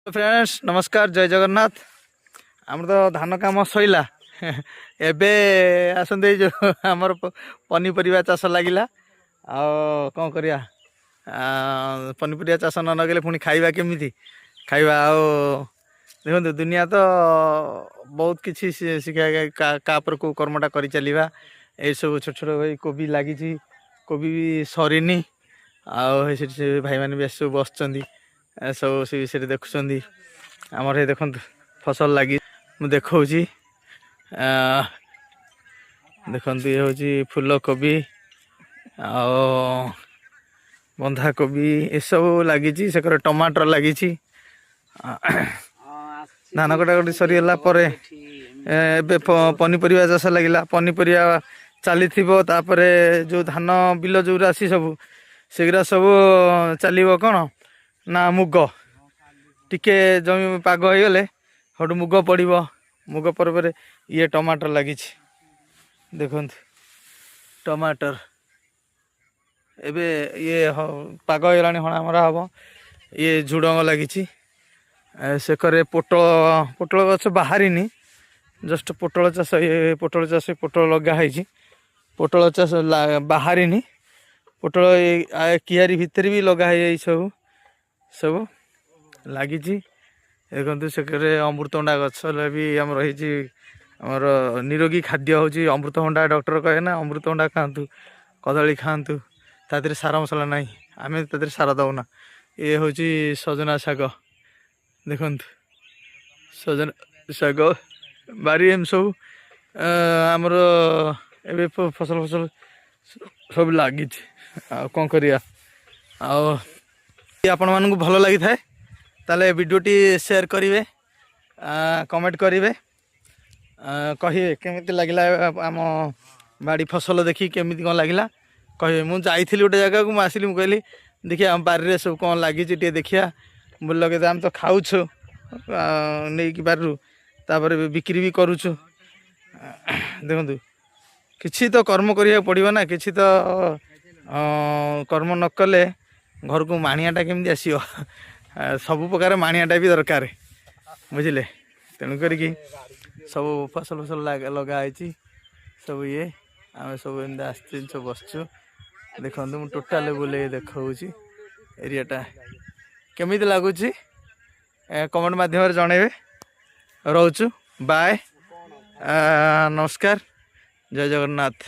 Friends नमस्कार जय जगन्नाथ। आम तो धान काम सैला एबे आसते जो आमर पनीपरिया चाष लगिला कौन करिया पनीपरिया चाष न लगे पुणी खाइबा केमिति खाइबा देखो दुनिया तो बहुत किसी शिखा का पर को कर्मटा कर चलवा ये सब छोट छोट भाई कोबी लगी कोबी भी सरीनी भाई मैंने भी सब बस सब से विषय देखुं आमर ये देखो फसल लगी मुझे देखा देखु ये हूँ फूल कोबी बंधा कोबी ये सब लगी से टमाटर लगी धान कटाकटी सरीगला पनीपरिया चाष लगिला पनीपरिया चली जो धान बिल जो राशि सब सेगरा सब चलो कौन ना मुग टिके जमी पाग हो गले हटू मुग पड़ो मुग पर ये टमाटर लगी देखो टमाटर एबे ये पाग होगा हणामरा हम ये झुड़ंग लगी से पोटल गछ बाहरी जस्ट पोटल चाष ये पोटल चाष पोटल लगाई पोटल चाष बाहरी पोटल कियारी भितर भी लगाई सब सब लगी देखते से अमृतभंडा गछ भी आम रही आमर निरोगी खाद्य हूँ अमृतभंडा डॉक्टर कहे ना अमृतभंडा खातु कदली खातु तादे सार मसला ना आम तादे सार दौना ये हूँ सजना शाग देखु सजना शाग बारी एम सब आमर ए फसल फसल सब लगी कौन करिया आपण मानू भल लगी थाए ताले वीडियोटी शेयर करेंगे कमेंट करेंगे कहे केमिति लगिला आम बाड़ी फसल देखी केमिति कौन लगिला कहे मुझे जाइली गोटे जगह को आसली मुझे कहली देखिए आम बारी सब कौन लगी देखिया बोल लगे आम तो खाऊ नहीं कि बारू तापर बिक्री भी करुचु देखु किसी तो कर्म करिया पड़ो ना किसी तो कर्म न कले घर को माणियाटा केमती आसो सब प्रकार माणियाटा भी दरकार बुझे तेणुक सब फसल फसल लगाई सब ये आम सब एमती आस सब बसचु देखो मुझे टोटाल बुले देखा एरियाटा केमी लगुच कमेंट मध्यम जनइबे रोचु बाय नमस्कार जय जगन्नाथ।